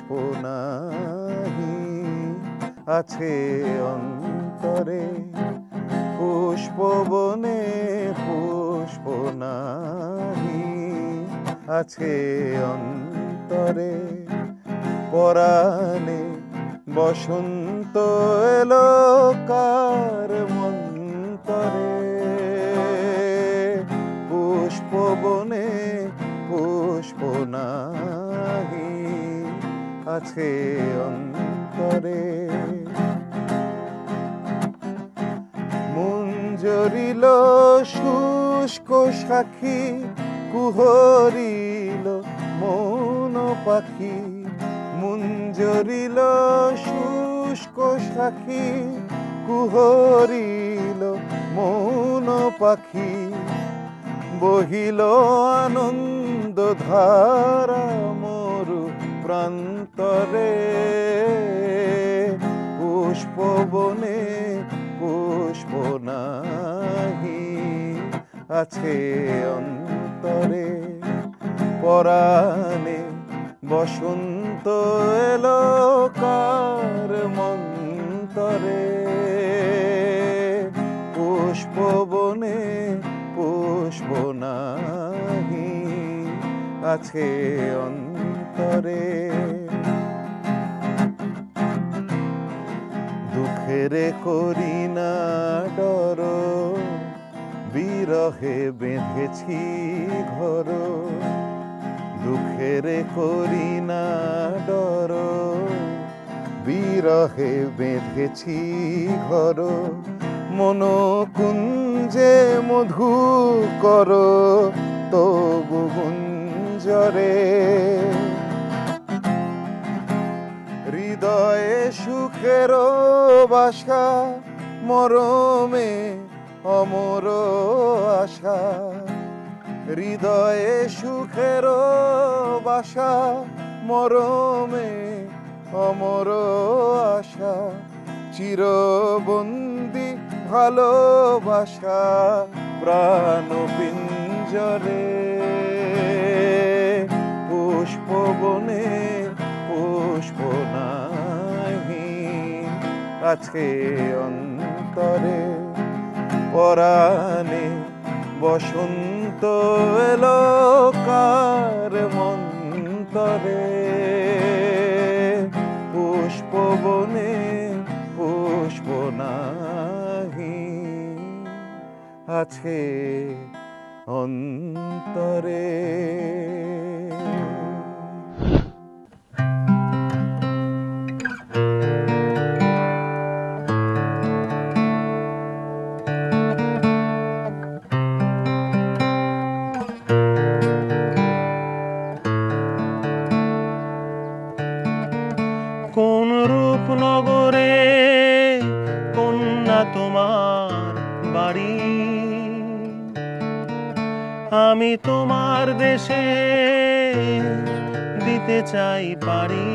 পুষ্প নাহি আছে অন্তরে, পুষ্পবনে পুষ্প নাহি আছে অন্তরে, পরাণে বসন্ত এলো কার মন্তরে, পুষ্পবনে পুষ্প নাহি আছে অন্তরে। মুঞ্জরিল শুষ্ক সাক্ষী, কুহরিল মৌন পাখি, মুঞ্জরিল শুষ্ক সাক্ষী, কুহরিল মৌন পাখি, বহিল আনন্দ ধারা মরু প্রান্তরে, পুষ্পবনে পুষ্প নাহি আছে অন্তরে, পরাণে বসন্ত এলো কার মন্তরে, পুষ্পবনে পুষ্প নাহি আছে অন্তরে। দুঃখের করি না ডর, বিরহে বেঁধেছি ঘর, দুঃখের করি না ডর, বিরহে বেঁধেছি ঘর, মনোকুঞ্জে মধু কর তবু গুঞ্জরে, হৃদয়ে সুখের বাসা, মরমে অমর আশা, হৃদয়ে সুখের বাসা, মরমে অমর আশা, চিরবন্দি ভালোবাসা প্রাণ পিঞ্জরে, পুষ্পবনে পুষ্প নাহি আছে অন্তরে, পরাণে বসন্ত এলো কার মন্তরে, পুষ্পবনে পুষ্প নাহি আছে অন্তরে। কোন রূপনগরে কন্যা তোমার বাড়ি, আমি তোমার দেশে দিতে চাই পারি।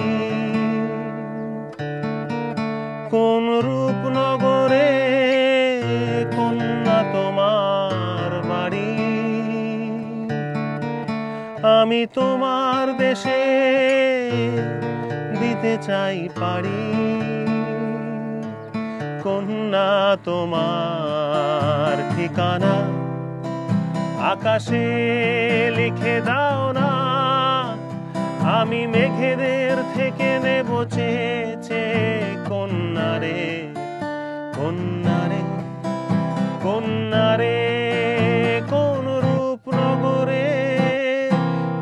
কোন রূপনগরে কন্যা তোমার বাড়ি, আমি তোমার দেশে দিতে চাই পারি। কন্যা তোমার ঠিকানা আকাশে লিখে দাও না, আমি মেঘেদের থেকে নেব চেয়ে। কন্যারে কন্যারে কন্যারে, কোন রূপনগরে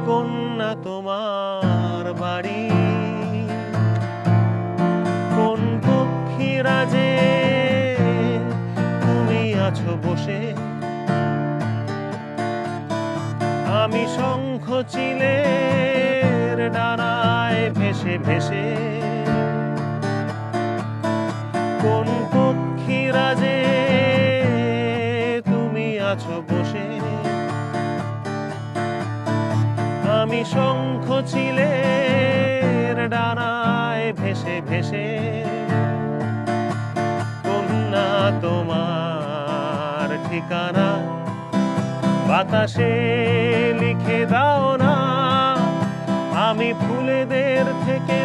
কন্যা তোমার বাড়ি, কোন পক্ষীরাজে তুমি আছো বসে, আমি শঙ্খ চিলের ডানায় ভেসে ভেসে। কোন পক্ষীরাজে তুমি আছো বসে, আমি শঙ্খ চিলের ডানায় ভেসে ভেসে। কন্যা তোমার ঠিকানা বাতাসে লিখে দাও না, আমি ফুলেদের থেকে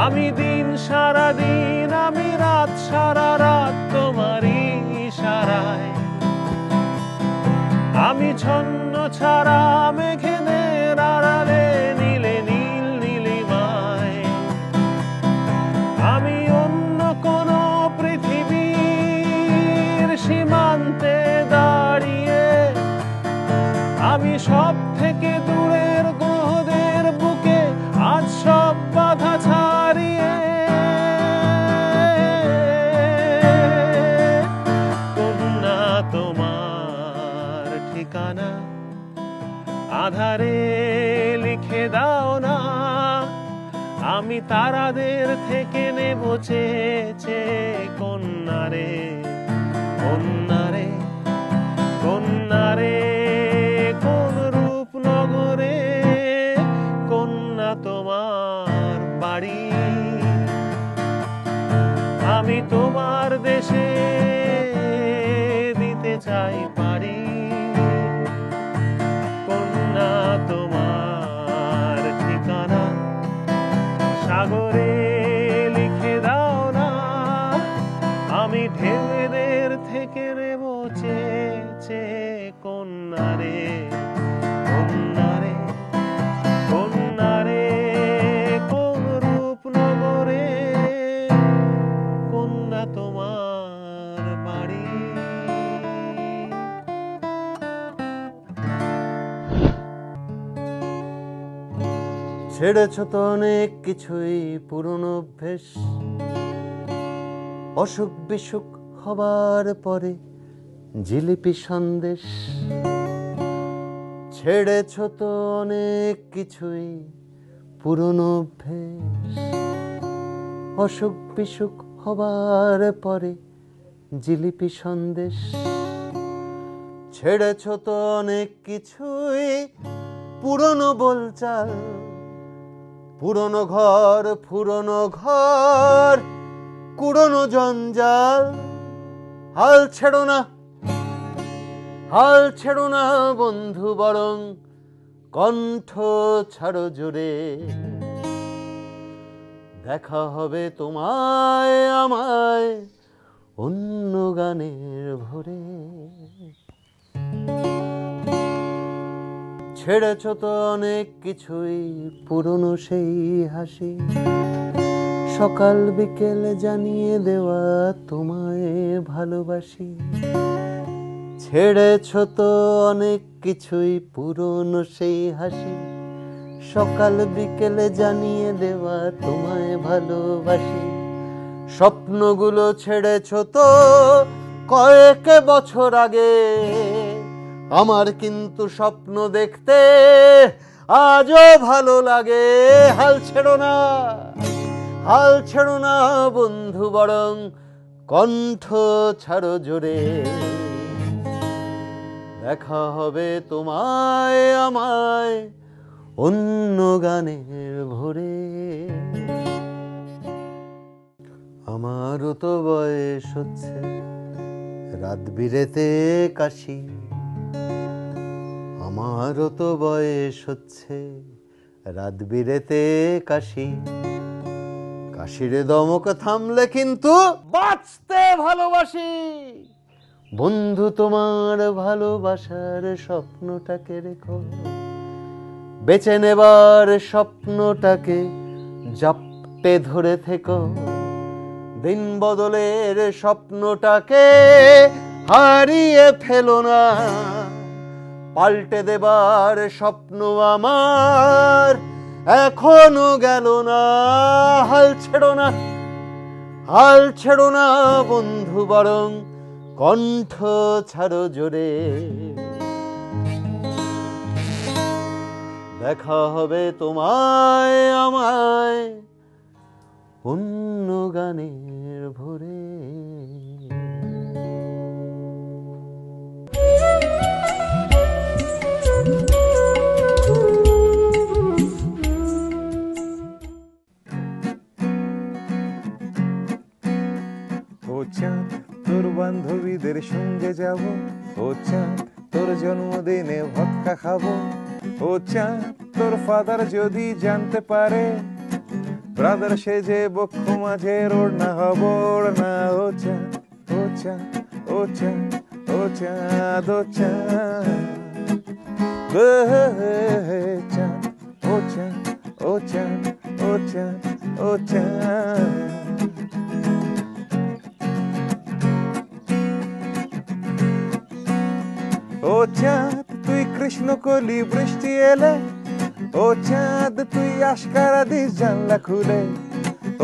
আমি দিন সারা দিন, আমি রাত সারা রাত তোমারই ইশারায়। আমি ছন্ন ছাড়া মেঘেদের আড়ালে নীলে নীল নীলিমায়। আমি অন্য কোন পৃথিবীর সীমান্তে দাঁড়িয়ে, আমি সব থেকে দূরের গ্রহদের বুকে আজ সব বাধা ছাড়িয়ে। কন্যা তোমার ঠিকানা আধারে লিখে দাও না, আমি তারাদের থেকে নেব চেয়ে চেয়ে। কন্যারে কন্যারে কন্যারে কোন রূপনগরে কন্যা তোমার বাড়ি? আমি তোমার দেশে দিতে চাই পারি। কন্যা তোমার ঠিকানা সাগরে লিখে দাও না, আমি ঢেউদের থেকে নেব চেয়ে চেয়ে। কন্যারে কন্যারে কন্যারে কোন রূপনগরে কন্যা তোমার বাড়ি? ছেড়েছ তো অনেক কিছুই পুরনো অভ্যেস, অসুখ বিসুখ হবার পরে জিলিপি সন্দেশ। ছেড়েছ তো অনেক কিছুই পুরনো অভ্যেস, অসুখ বিসুখ হবার পরে জিলিপি সন্দেশ। ছেড়েছ তো অনেক কিছুই পুরনো বলচাল, পুরনো ঘর কুড়নো জঞ্জাল। হাল ছেড়ো না, হাল ছেড়ো না বন্ধু, বরং কণ্ঠ ছাড়ো জোরে। দেখা হবে তোমায় আমায় অন্য গানের ভোরে। ছেড়েছ তো অনেক কিছুই পুরনো সেই হাসি, সকাল বিকেল জানিয়ে দেওয়া তোমায় ভালোবাসি। ছেড়েছ তো অনেক কিছুই পুরনো সেই হাসি, সকাল বিকেলে জানিয়ে দেওয়া তোমায় ভালোবাসি। স্বপ্নগুলো ছেড়েছ তো কয়েক বছর আগে, আমার কিন্তু স্বপ্ন দেখতে আজও ভালো লাগে। হাল ছেড়ো না, হাল ছেড়ো না বন্ধু, বরং কণ্ঠ ছাড়ো জোরে। দেখা হবে তোমায় আমায় অন্য গানের ভোরে। আমারও তো বয়স হচ্ছে রাত বিরেতে কাশি, আমারও তো বয়স হচ্ছে রাত বিরেতে কাশি। কাশিরে দমক থামলে কিন্তু বাঁচতে ভালোবাসি। বন্ধু তোমার ভালোবাসার স্বপ্নটাকে রেখো, বেঁচে নেবার স্বপ্নটাকে জাপটে ধরে থেকো। দিন বদলের স্বপ্নটাকে হারিয়ে ফেলো না, পাল্টে দেবার স্বপ্ন আমার এখনো গেল না। হাল ছেড়ো না, হাল ছেড়ো না বন্ধু, বরং কণ্ঠ ছাড়ো জোরে। দেখা হবে তোমায় আমায় অন্য গানের ভোরে। ও চাঁদ তোর বান্ধবীদের সঙ্গে যাব, ও চাঁদ তোর জন্মদিনে ভক্কা খাবো। ও চাঁদ তোর ফাদার যদি জানতে পারে ব্রাদার সেজে বক্ষ মাঝে ওড়না হব ওড়না। ও চাঁদ ও চাঁদ ও চাঁদ ও চাঁদ ও চাঁদ চাঁদ ও চাঁদ ও চাঁদ ও চাঁদ ও চাঁদ। ও চাঁদ তুই কৃষ্ণ কলি বৃষ্টি এলে, ও চাঁদ তুই আশকারা দিস জানলা খুলে।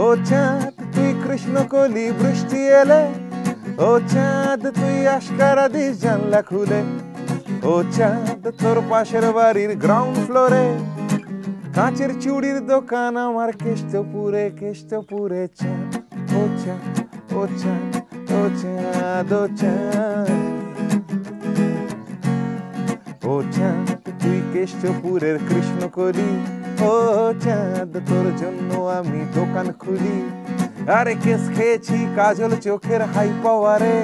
ও চাঁদ তুই কৃষ্ণ কলি বৃষ্টি এলে, ও চাঁদ তুই আশকারা দিস জানলা খুলে। ও চাঁদ তোর পাশের বাড়ির গ্রাউন্ড ফ্লোরে কাঁচের চুড়ির দোকান আমার কেষ্টপুরে কেষ্টপুরে। চাঁদ ও চাঁদ ও চাঁদ ও চাঁদ ও চাঁদ ও চাঁদ তুই কেষ্টপুরের কৃষ্ণকলি। ও চাঁদ তোর জন্য আমি দোকান খুলি। আরে কেস খেয়েছি কাজল চোখের হাই পাওয়ারে,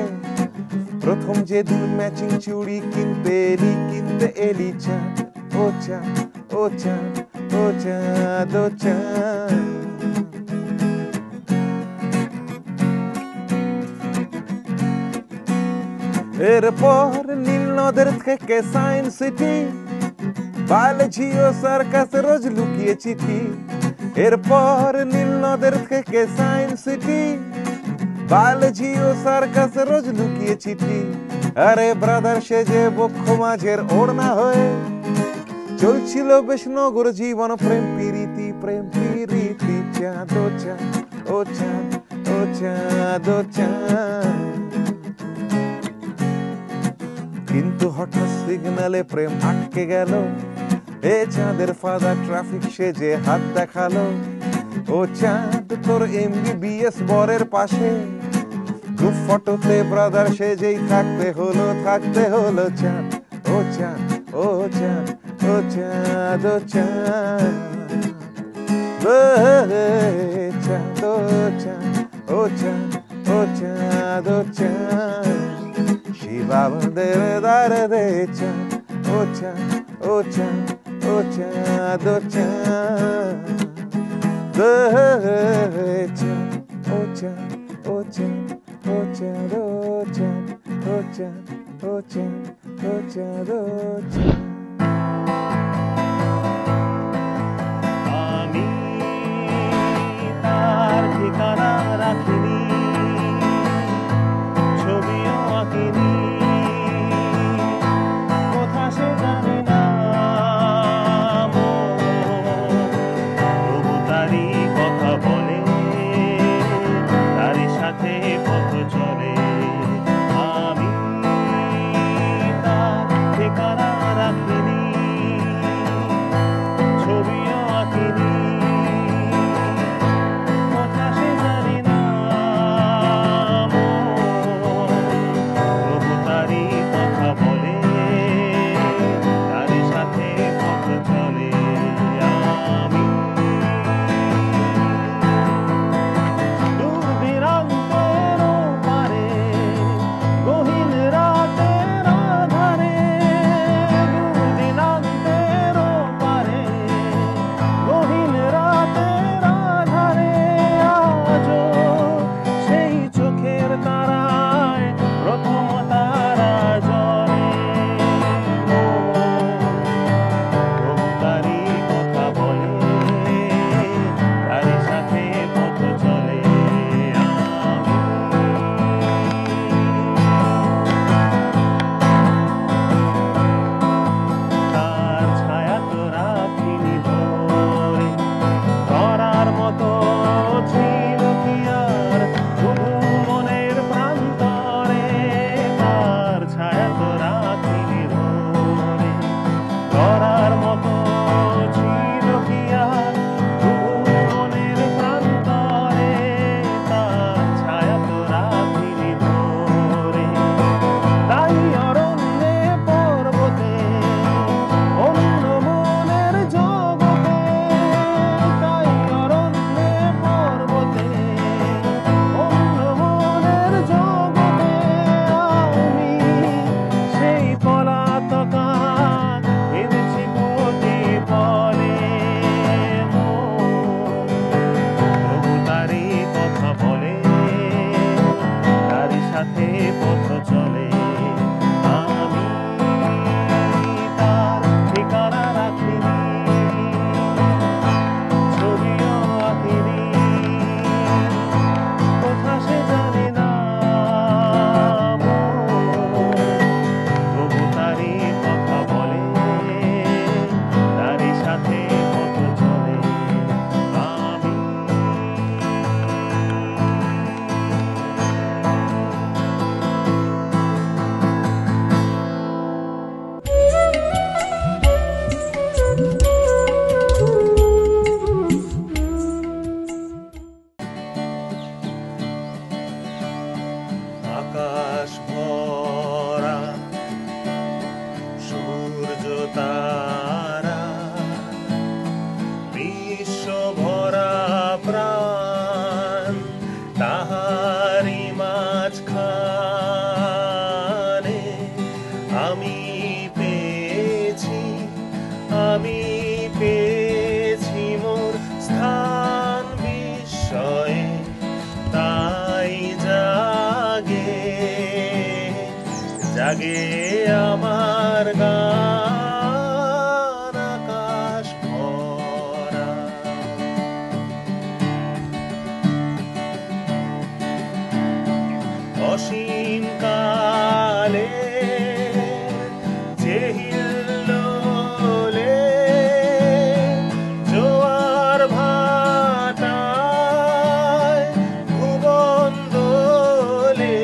প্রথম যেদিন ম্যাচিং চুড়ি কিনতে এলি চাঁদ ও চাঁদ ও চাঁদ ও চাঁদ ও চাঁদ। এরপর নীল নদের থেকে সায়েন্স সিটি, বায়োলজি ও সার্কাসে রোজ লুকিয়ে চিঠি। এরপর নীল নদের থেকে সায়েন্স সিটি, বায়োলজি ও সার্কাসে রোজ লুকিয়ে চিঠি। আরে ব্রাদার সেজে বক্ষ মাঝের ওড়না হয়ে চলছিল বেশ নগর জীবন প্রেম প্রীতি প্রেম প্রীতি। চাঁদ ও চাঁদ ও চাঁদ ও চাঁদ ও চাঁদ। কিন্তু হঠাৎ সিগনালে প্রেম আটকে গেল, এ চাঁদের ফাদার ট্রাফিক সেজে হাত দেখালো। ও চাঁদ তোর MBBS বরের পাশে গ্রুপ ফটোতে ব্রাদার সেজেই থাকতে হলো চাঁদ ও চাঁদ ও চাঁদ ও চাঁদ ও চাঁদ। চাঁদ ও চাঁদ ও চাঁদ ও চাঁদ ও চাঁদ। শিবা মন্দির দ্বার দে চাঁদ ও চাঁদ ও চাঁদ ও চাঁদ ও চাঁদ। চাঁদ ও চাঁদ ও চাঁদ ও চাঁদ ও চাঁদ ও চাঁদ ও চাঁদ ও চাঁদ ও চাঁদ। আমি তার ঠিকানা রাখিনি, ছবিও আঁকিনি, কোথা সে জানি না। তবু তারই কথা বলে, তারই সাথে পথ চলে। আমি তার ঠিকানা রাখি। জাগে আমার গান আকাশ ভরা। অসীম কালে যে হিল্লোলে জোয়ার ভাটায় ভুবন দোলে।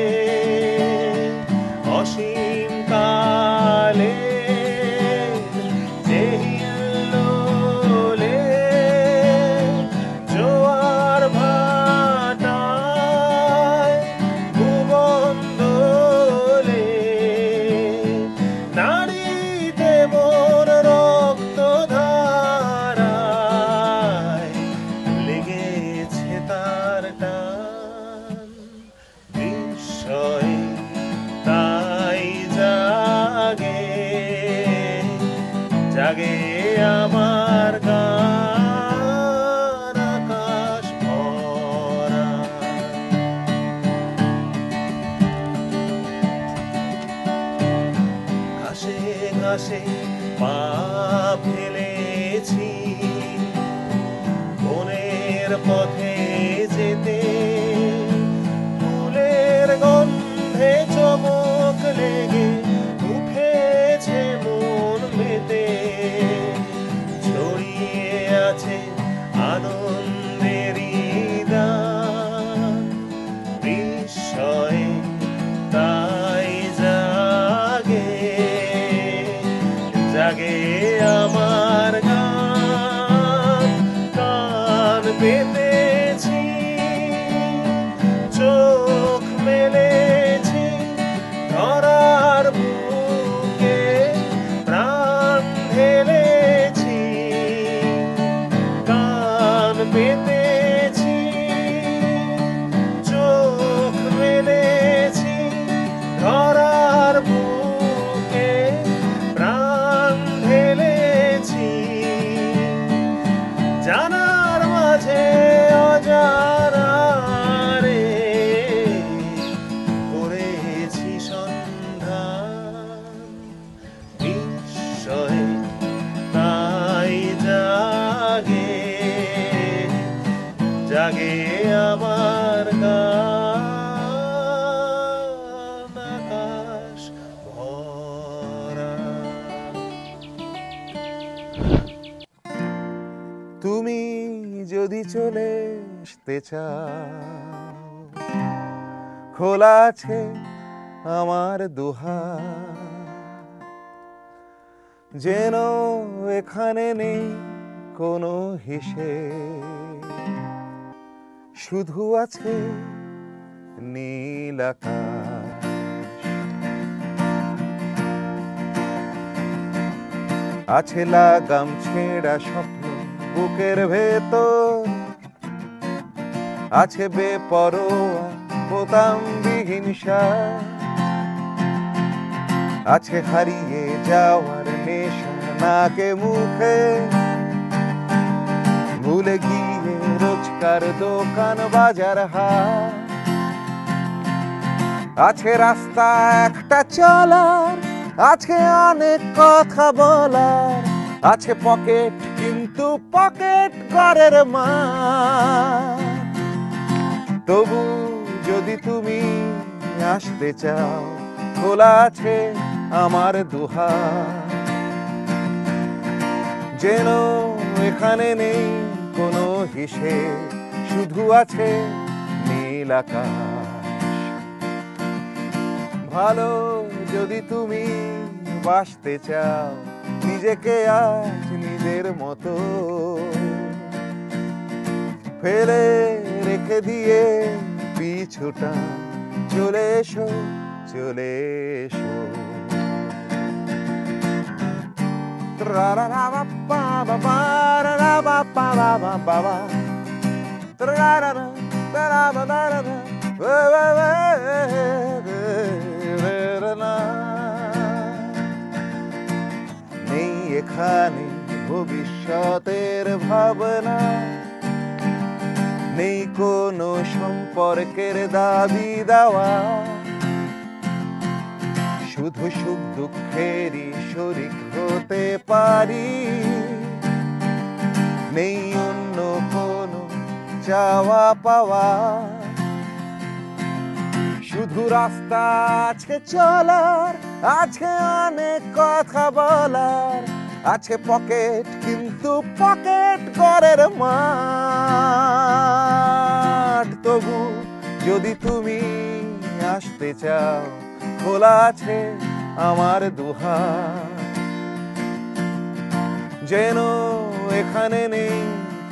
অসীম কালে যে হিল্লোলে জোয়ার ভাটায় ভুবন দোলে। নাড়িতে মোর রক্ত ধারায় লেগেছে তার টান। বিস্ময়ে তাই জাগে জাগে আমার গান আকাশ ভরা। ঘাসে ঘাসে পা ফেলেছি বনের পথে যেতে। ফুলের গন্ধে চমক লেগে উঠেছে মন মেতে। ছড়িয়ে আছে আনন্দেরই গান। বিস্ময়ে তাই জাগে জাগে আমার গান। কান পেতেছি চোখ মেলেছি ধরার বুকে প্রাণ ঢেলেছি। কান পেতেছি চোখ মেলেছি ধরার বুকে প্রাণ ঢেলেছি। জানার মাঝে অজানারে করেছি সন্ধান। বিস্ময়ে তাই জাগে জাগে আমার গান আকাশ ভরা। তুমি যদি চলে আসতে চাও, খোলা আছে আমার দুহাত। যেন এখানে নেই কোনো হিসেব, শুধু আছে নীল আকাশ। আছে লাগাম ছেঁড়া স্বপ্ন বুকের ভেতর, আছে বেপরোয়া বোতামবিহীন শ্বাস। আছে হারিয়ে যাওয়ার নেশা নাকে মুখে, ভুলে গিয়ে রোজকার দোকান বাজার হাট। আছে রাস্তা একটা চলার, আছে অনেক কথা বলার। আছে পকেট কিন্তু পকেট ঘরের মা। তবু যদি তুমি আসতে চাও, খোলা আছে আমার দুহাত। যেন এখানে নেই কোনো হিসেব, শুধু আছে নীল আকাশ। ভালো যদি তুমি বাসতে চাও, নিজেকে আজ নিজের মতো ফেলে রেখে দিয়ে পিছুটা চলে এসো চলে এসো। নেই এখানে ভবিষ্যতের ভাবনা, নেই কোনো সম্পর্কের দাবি দেওয়া। শুধু সুখ দুঃখেরই শরিক হতে পারি, নেই অন্য কোনো চাওয়া পাওয়া, শুধু রাস্তা আজকে চলার, আজকে অনেক কথা বলার, আছে পকেট কিন্তু পকেট ঘরের মাঠ। তবু যদি তুমি আসতে চাও, খোলা আছে আমার দুহাত, যেন এখানে নেই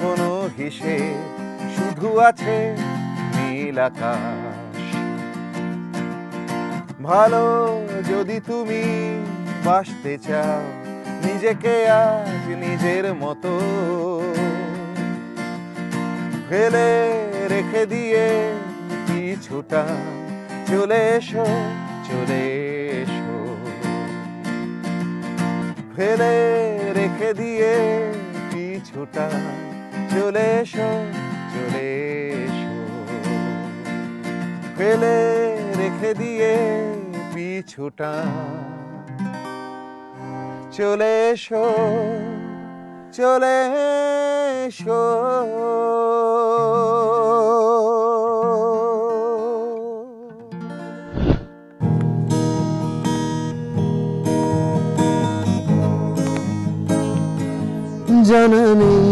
কোনো হিসেব, শুধু আছে নীল আকাশ। ভালো যদি তুমি বাসতে চাও, নিজেকে আজ নিজের মতো ফেলে রেখে দিয়ে পিছুটা, চলে এসো চলে এসো, ফেলে রেখে দিয়ে পিছুটা, চলে এসো চলে এসো, ফেলে রেখে দিয়ে পিছুটা, চলে এসো চলে এসো। জানা নেই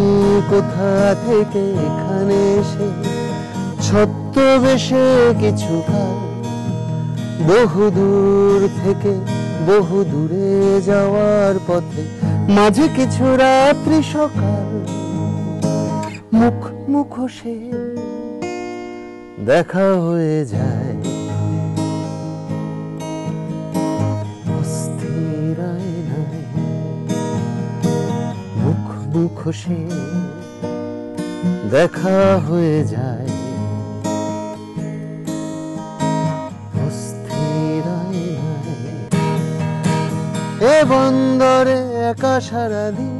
কোথা থেকে এখানে এসে ছদ্মবেশে কিছু কাল, বহু দূর থেকে বহু দূরে যাওয়ার পথে মাঝে কিছু রাত্রি সকাল, মুখ মুখোশে দেখা হয়ে যায়, অস্থির আয়নায় মুখ মুখোশে দেখা হয়ে যায়, এ বন্দরে একা সারাদিন,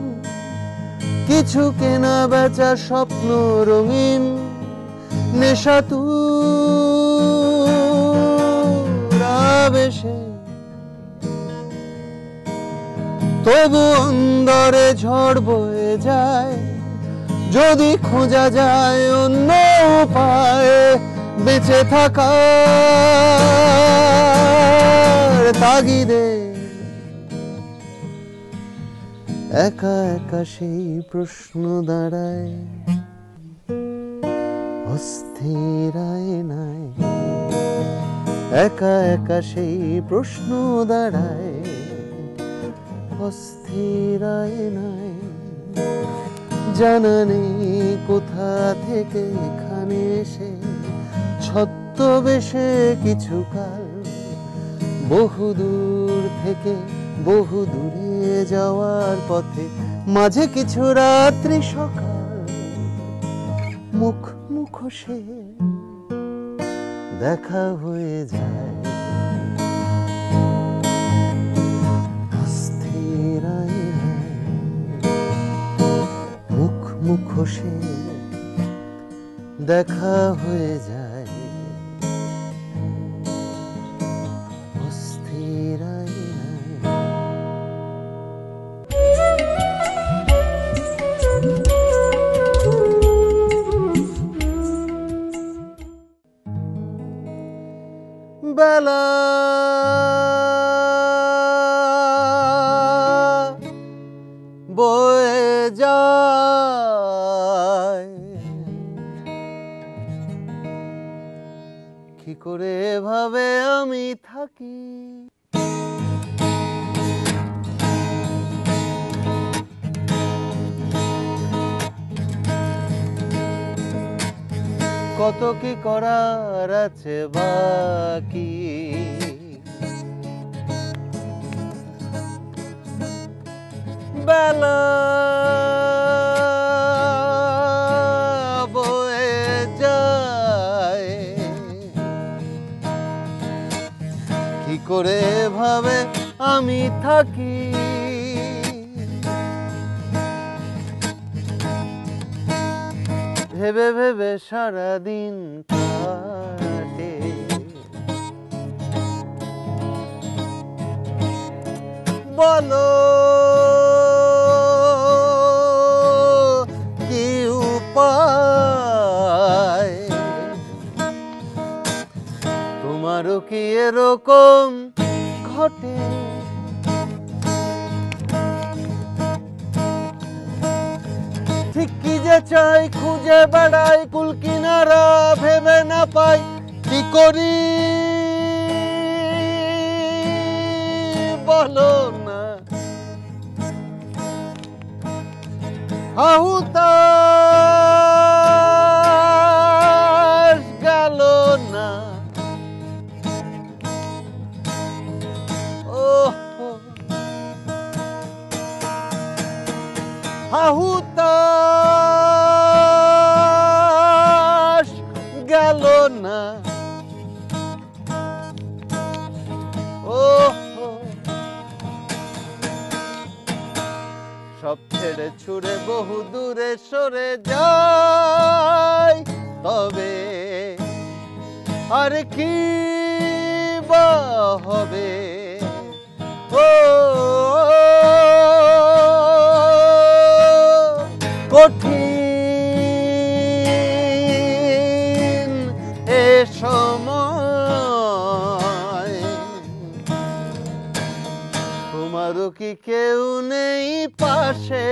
কিছু কেনা বেচা স্বপ্ন রঙিন, নেশা তুরাবেশে, তবু অন্দরে ঝড় বয়ে যায়, যদি খোঁজা যায় অন্য উপায় বেঁচে থাকার তাগিদে। একা একা সেই প্রশ্ন দাঁড়ায়, অস্থির আয়নায় একা একা সেই প্রশ্ন দাঁড়ায়, অস্থির আয়নায়। জানা নেই কোথা থেকে এখানে এসে ছদ্মবেশে কিছু কাল, বহু দূর থেকে বহু দূরে যাওয়ার পথে মাঝে কিছু রাত্রি সকাল, মুখ মুখোশে দেখা হয়ে যায়, অস্থির আয়নায় মুখ মুখোশে দেখা হয়ে যায়, অস্থির বেলা বয়ে যায়, কি করে ভাবে আমি থাকি, কত কি করার আছে বাকি, বেলা বয়ে যায়, কি করে ভাবে আমি থাকি, ভেবে ভেবে সারাদিন কাটে, বলো কি উপায়, তোমারও কি এরকম ঘটে? ঠিক কি যে চাই খুঁজে বেড়াই, কুল কিনারা ভেবে না পাই, কি করি বলো না। আহুতাস গেল না, আহুতাস গেল না। সব ছেড়ে ছুড়ে বহু দূরে সরে যাই, তবে আর কি বা হবে? ও কঠিন এ সময়, তোমারও কি কেউ নেই পাশে?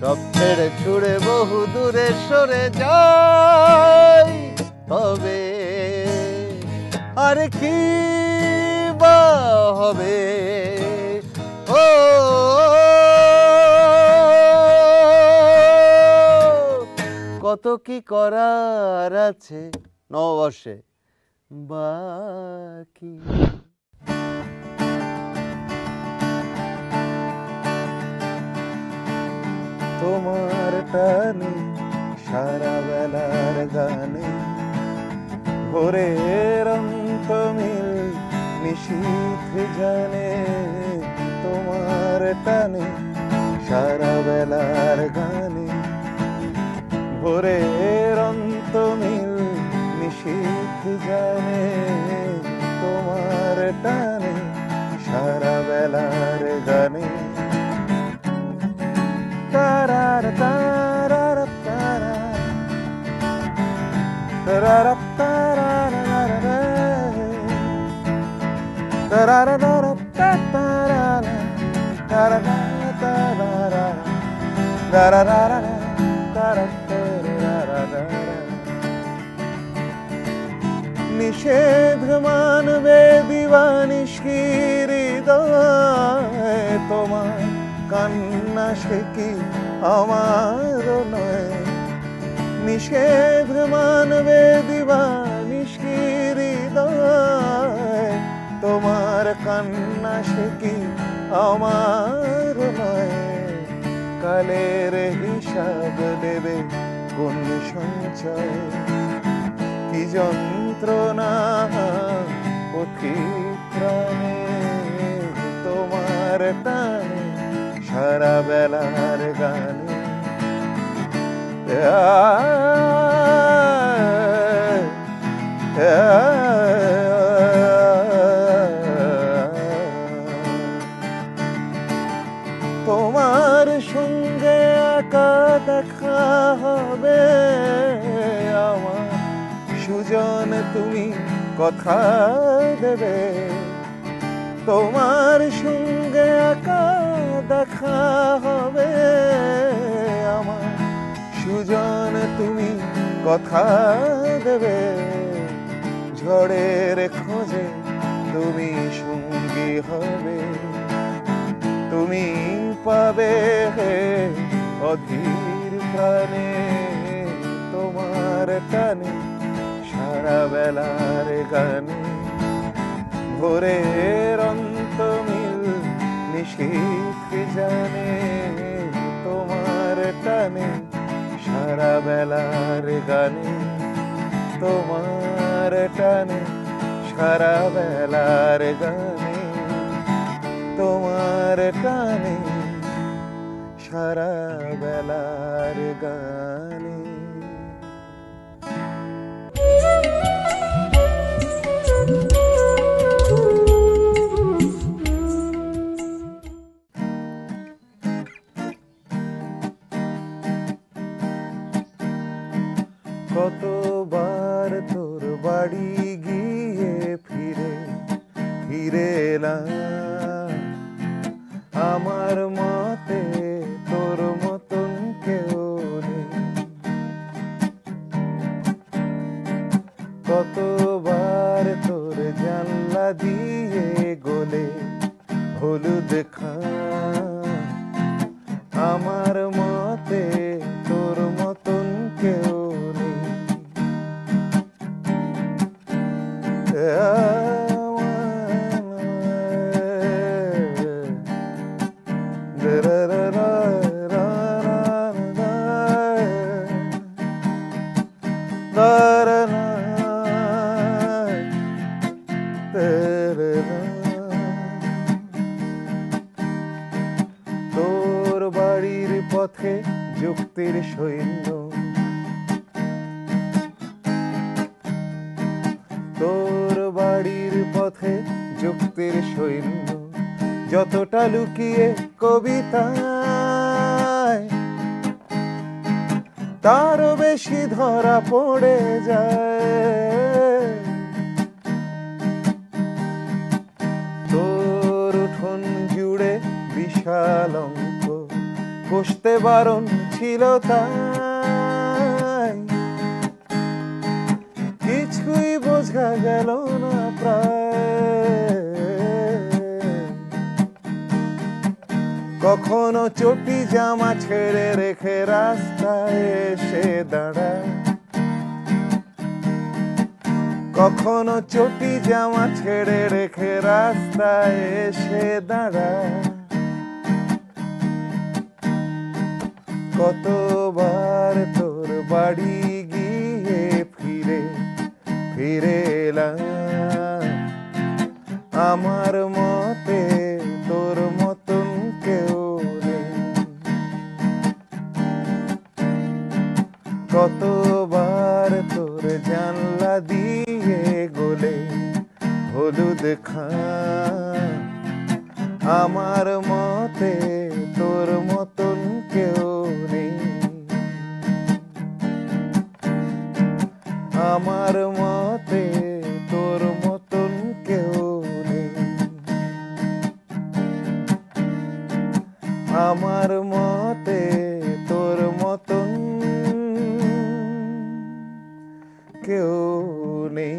সব ছেড়ে ছুড়ে বহু দূরে সরে যাই, তবে আর কি বা হবে? ও কত কি করার আছে নববর্ষে বাকি। তোমার টানে সারা বেলার গানে, ভোরের অন্তমিল নিশীথ জানে। তোমার টানে সারা বেলার গানে, ভোরের অন্তমিল নিশীথ জানে। তোমার টানে সারা বেলার গানে। তারার তারার তারা, তারার তারার তারার তারার তারার। নিষেধ মানবে দিবানিশি হৃদয়, তোমার কান্না সে কি আমার নয়। নিষেধ মানবে দিবানিশি হৃদয়, তোমার কান্না সে কি আমার নয়। কালের হিসাব দেবে কোন সঞ্চয়, কি যন্ত্রণা পথিক প্রাণে। তোমার টানে সারা বেলার গানে। তোমার সঙ্গে একা দেখা হবে আমার, সুজন তুমি কথা দেবে। তোমার সঙ্গে একা দেখা হবে আমার, সুজন তুমি কথা দেবে। ঝড়ের খোঁজে তুমি সঙ্গী হবে, তুমি পাবে অধীর প্রাণে। তোমার টানে সারা বেলার গানে, ভোরের অন্তমিল নিশীথ জানে। তোমার টানে সারা বেলার গানে, তোমার টানে সারা বেলার গানে। তোমার টানে সারা বেলার গানে। কতবার তোর বাড়ি গিয়ে ফিরে ফিরে এলাম, আমার মতে তোর মতন কেউ নেই। কতবার তোর জানলা দিয়ে গলে হলুদ খাম, আমার মতে তোর মতন কেউ নেই। তোর বাড়ির পথে যুক্তির সৈন্য, তোর বাড়ির পথে যুক্তির সৈন্য, যতটা লুকিয়ে কবিতায় তারও বেশি ধরা পড়ে যায়। তোর উঠোন জুড়ে বিশাল অঙ্ক কষতে বারণ ছিল, তাই কিছুই বোঝা গেল না প্রায়। কখনো চটি জামা ছেড়ে রেখে রাস্তায় এসে দাঁড়ায়, কখনো চটি জামা ছেড়ে রেখে রাস্তায় এসে দাঁড়ায়। কতবার তোর বাড়ি গিয়ে ফিরে ফিরে এলাম, আমার মতে তোর মতন কেউ নেই। কতবার তোর জানলা দিয়ে গলে হলুদ খাম, আমার মতে তোর মতন কেউ নেই। আমার মতে তোর মতন কেউ নেই। আমার মতে তোর মতন কেউ নেই।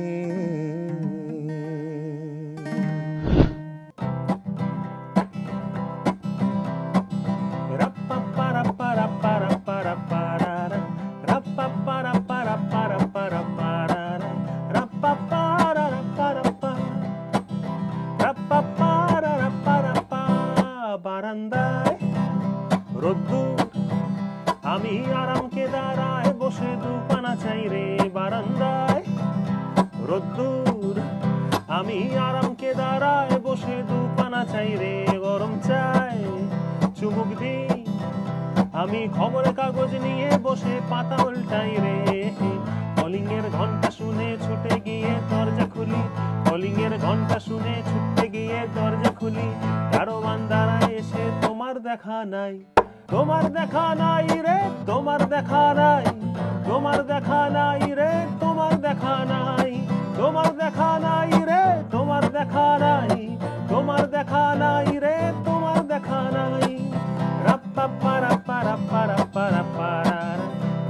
বারান্দায় রোদ্দুর, আমি আরামকে দাঁড়ায় বসে দুপানা চাই রে। বারান্দায় রোদ্দুর, আমি আরামকে দাঁড়ায় বসে দুপানা চাই রে। গরম চাই চুমুক দি, আমি খবরের কাগজ নিয়ে বসে পাতা উল্টাই রে। কলিং এর ঘন্টা শুনে ছুটে গিয়ে দরজা খুলি, কলিং এর ঘন্টা শুনে ছুটে গিয়ে দরজা খুলি। দারোয়ান দাঁড়ায় এসে তোমার দেখা নাই, তোমার দেখা নাই রে, তোমার দেখা নাই, তোমার দেখা নাই রে, তোমার দেখা নাই, তোমার দেখা নাই রে, তোমার দেখা নাই, তোমার দেখা নাই রে, তোমার দেখা নাই। রাপ্পা পারা পারা পারা পারা পারা,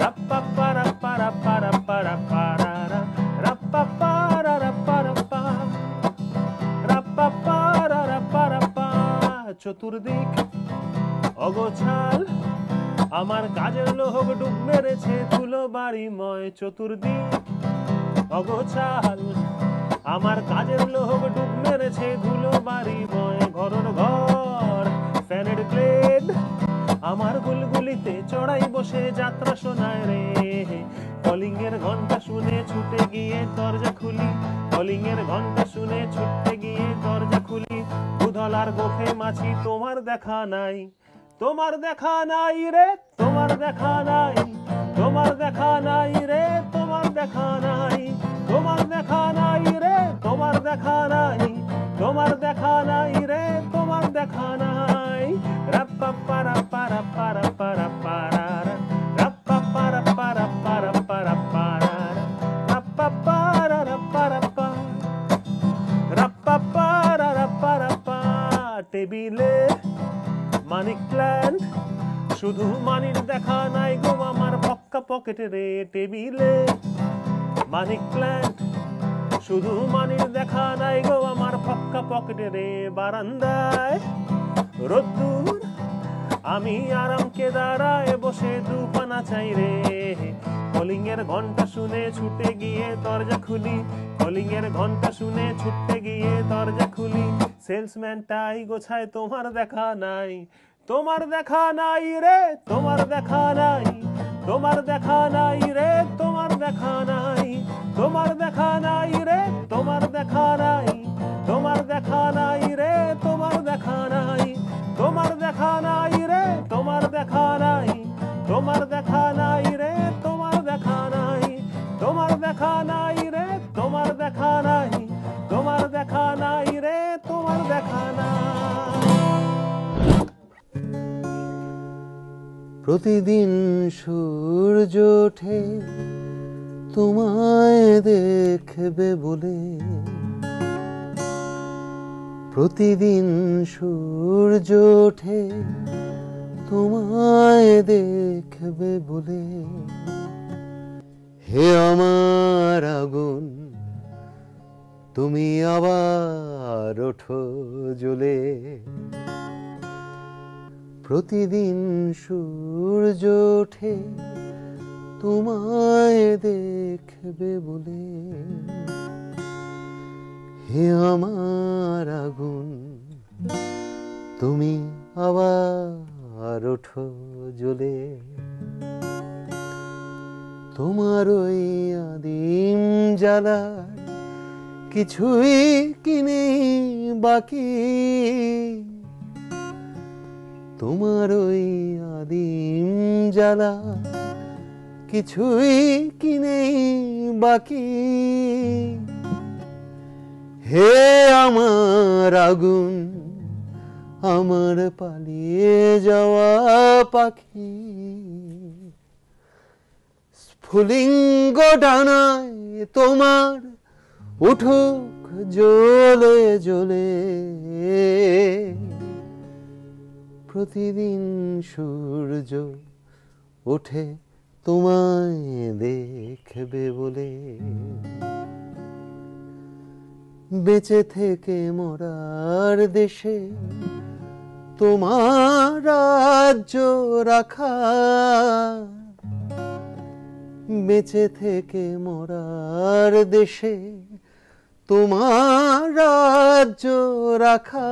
রাপ্পা পারা পারা পারা পারা পারা, রাপ্পা পারা পারা পা, রাপ্পা পারা পারা পা। চতুর্দিক অগোছাল, আমার কাজের লোক ডুব মেরেছে ধুলো বাড়িময়। চতুর্দিক অগোছাল, আমার কাজের লোক ডুব মেরেছে ধুলো বাড়িময়। ঘরের ঘর ফ্যানের ব্লেড, আমার গুলগুলিতে চড়াই বসে যাত্রা শোনায় রে। কলিং এর ঘন্টা শুনে ছুটে গিয়ে দরজা খুলি, কলিং এর ঘন্টা শুনে ছুটে গিয়ে দরজা খুলি। দুধলার গোফে মাছি তোমার দেখা নাই, তোমার দেখা নাই রে, তোমার দেখা নাই, তোমার দেখা নাই রে, তোমার দেখা নাই, তোমার দেখা নাই রে, তোমার দেখা নাই, তোমার দেখা নাই রে, তোমার দেখা নাই। রাপ্পা পারা পারা পারা পারা পারা, রাপ্পা পারা পারা পারা পারা পারা। পকেটে রে টেবিলে মানিক প্ল্যান্ট শুধু মানির দেখা নাই গো আমার ফাঁকা পকেটে রে বারান্দায় রোদ্দুর আমি আরাম কেদারায় বসে দুপানা চাই রে কলিং এর ঘন্টা শুনে ছুটে গিয়ে দরজা খুলি কলিং এর ঘন্টা শুনে ছুটে গিয়ে দরজা খুলি সেলসম্যানটাই গোছায় তোমার দেখা নাই তোমার দেখা নাই রে তোমার দেখা নাই তোমার দেখা নাই রে তোমার দেখা নাই তোমার দেখা নাই রে তোমার দেখা নাই তোমার দেখা নাই রে তোমার দেখা নাই তোমার দেখা নাই রে তোমার দেখা নাই তোমার দেখা নাই রে তোমার দেখা নাই তোমার দেখা নাই রে তোমার দেখা নাই তোমার দেখা নাই রে তোমার দেখা নাই। প্রতিদিন সূর্য ওঠে তোমায় দেখবে বলে প্রতিদিন সূর্য ওঠে তোমায় দেখবে বলে হে আমার আগুন তুমি আবার ওঠো জ্বলে প্রতিদিন সূর্য ওঠে তোমায় দেখবে বলে হে আমার আগুন তুমি আবার ওঠো জ্বলে তোমার ওই আদিম জ্বালার কিছুই কি নেই বাকি তোমার ওই আদিম জ্বালা কিছুই কি নেই বাকি হে আমার আগুন আমার পালিয়ে যাওয়া পাখি স্ফুলিঙ্গ ডানায় তোমার উঠুক জ্বলে জ্বলে প্রতিদিন সূর্য ওঠে তোমায় দেখবে বলে বেঁচে থেকে মরার দেশে তোমার রাজ্য রাখা বেঁচে থেকে মরার দেশে তোমার রাজ্য রাখা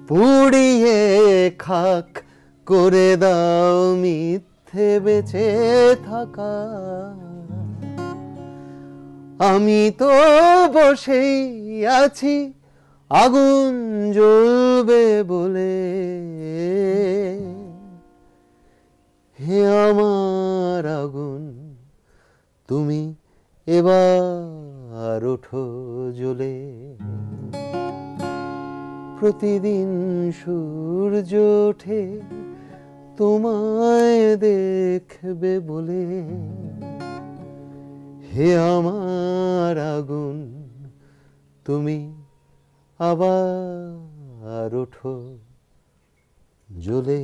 পুড়িয়ে খাক করে দাও মিথ্যে বেঁচে থাকা আমি তো বসেই আছি আগুন জ্বলবে বলে হে আমার আগুন তুমি এবার ওঠো জ্বলে প্রতিদিন সূর্য ওঠে তোমায় দেখবে বলে হে আমার আগুন তুমি আবার ওঠো জ্বলে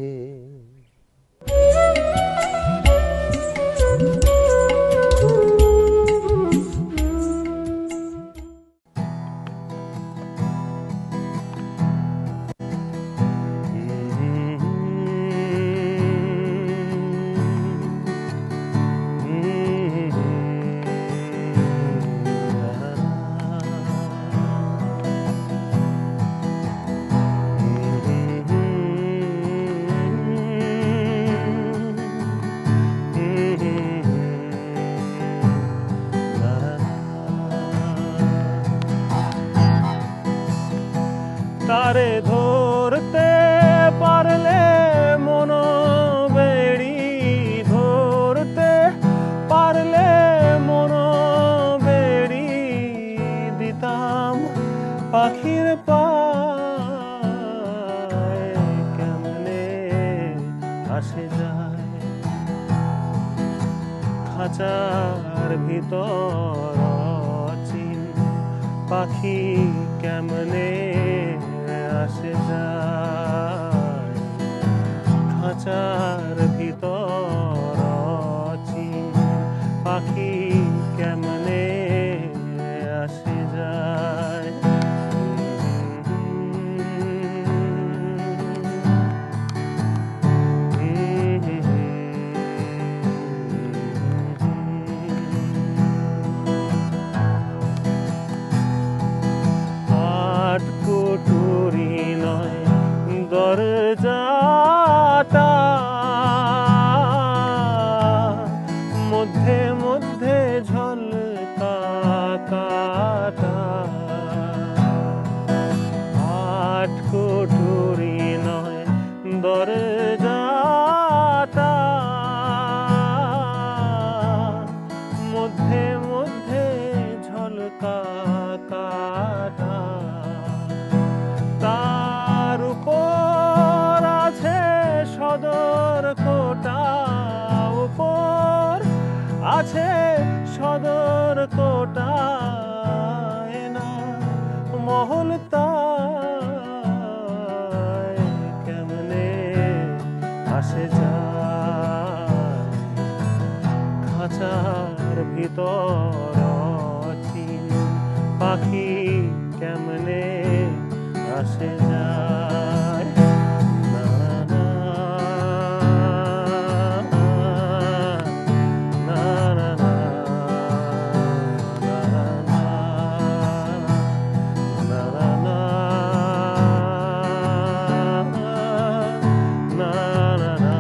তারে ধরতে পারলে মন বেড়ি ধরতে পারলে মন বেড়ি দিতাম পাখির পায় কেমনে আসে যায় খাঁচার ভিতর অচিন পাখি কেমনে আসে যায় খাঁচার ভিতর আছে সদর কোটায় না মহল তাই কেমনে আসে যায় খাঁচার ভিতর চিন পাখি কেমনে আসে যায় না না না না না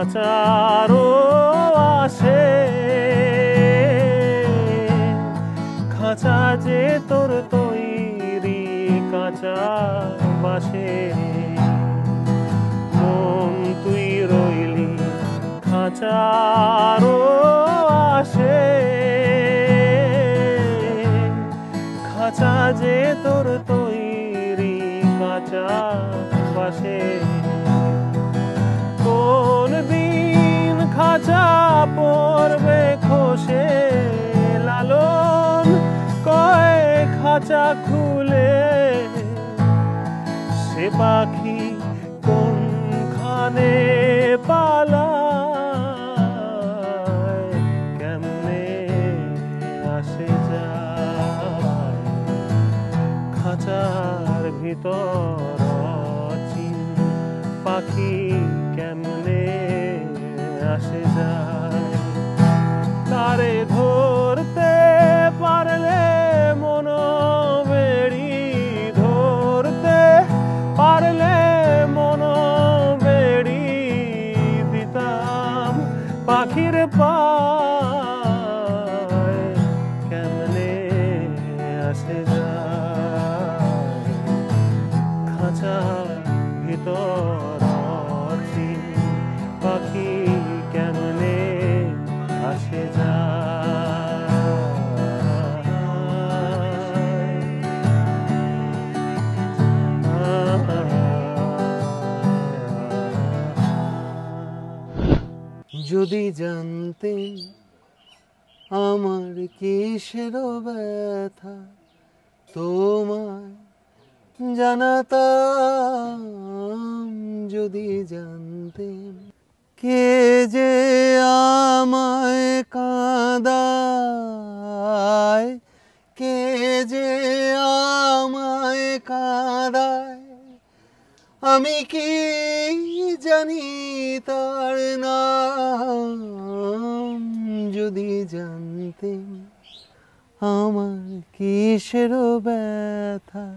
খাঁচারও আসে খাঁচা যে তোর তৈরি কাঁচা বাসে মন তুই রইলি খাঁচারও আসে খাঁচা যে তোর তৈরি কাঁচা বাসে কোন দিন খাঁচা পড়বে খসে লালন কয় খাঁচা খুলে সে পাখি কোনখানে পালায় কেমনে আসে যায় খাঁচার ভিতর চিন পাখি কেমনে আসে যায় তারে ধরতে পারলে মন বেড়ি ধরতে পারলে মন বেড়ি দিতাম পাখির পায় কেমনে আসে যায় খাঁচার ভিতর পাখি কেমনে আসে যদি জানতে আমার কিসের ব্যথা তোমায় জানাতাম যদি জানতে কে যে আমায় কাঁদায় কে যে আমায় কাঁদায় আমি কি জানি তার নাম যদি জানতেম আমার কিসের ব্যথা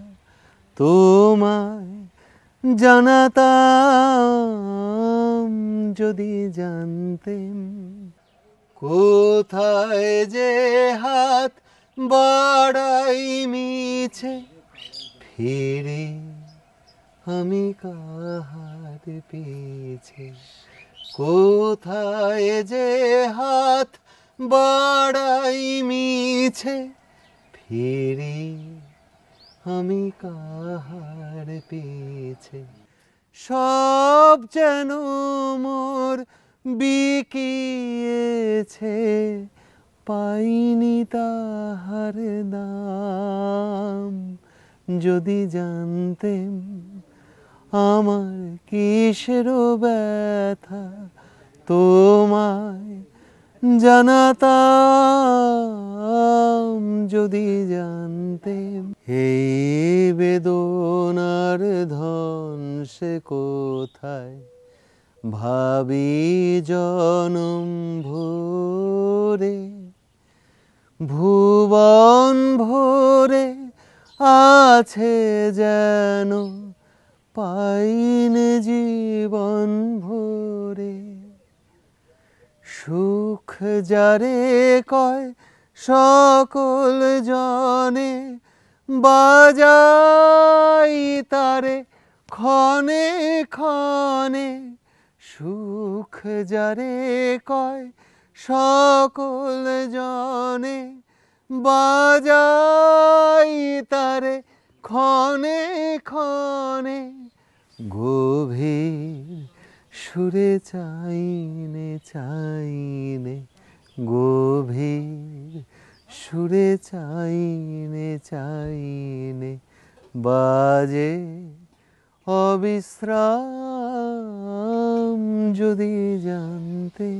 তোমায় জানাতাম যদি জানতেম কোথায় যে হাত বাড়াই মিছে ফিরে আমি কাহার পিছে কোথায় যে হাত বাড়াই মিছে ফিরে আমি কাহার পিছে সব যেন মোর বিকিয়েছে পাইনি তাহার দাম যদি জানতেম আমার কিসের ব্যথা তোমায় জানাতাম যদি জানতেম এই বেদনার ধন সে কোথায় ভাবি জনম ভোরে ভুবন ভোরে আছে যেন পাইন জীবন ভোরে সুখ যারে কয় সকল জনে বাজাই তারে ক্ষণে ক্ষণে সুখ যারে কয় সকল জনে বাজাই তারে ক্ষণে ক্ষণে, গভীর সুরে চাইনে চাইনে, গভীর সুরে চাইনে চাইনে, বাজে অবিশ্রাম যদি জানতে।